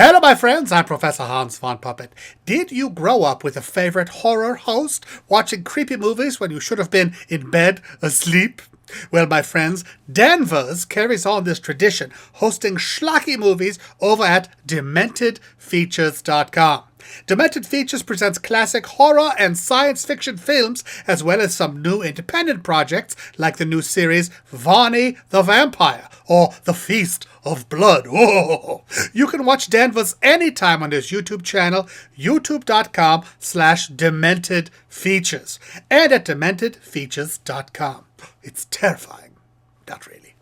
Hello, my friends. I'm Professor Hans von Puppet. Did you grow up with a favorite horror host, watching creepy movies when you should have been in bed asleep? Well, my friends, Danvers carries on this tradition, hosting schlocky movies over at DementedFeatures.com. Demented Features presents classic horror and science fiction films, as well as some new independent projects like the new series Varney the Vampire or The Feast of Blood. Oh, you can watch Danvers anytime on his YouTube channel, youtube.com/DementedFeatures, and at DementedFeatures.com. It's terrifying. Not really.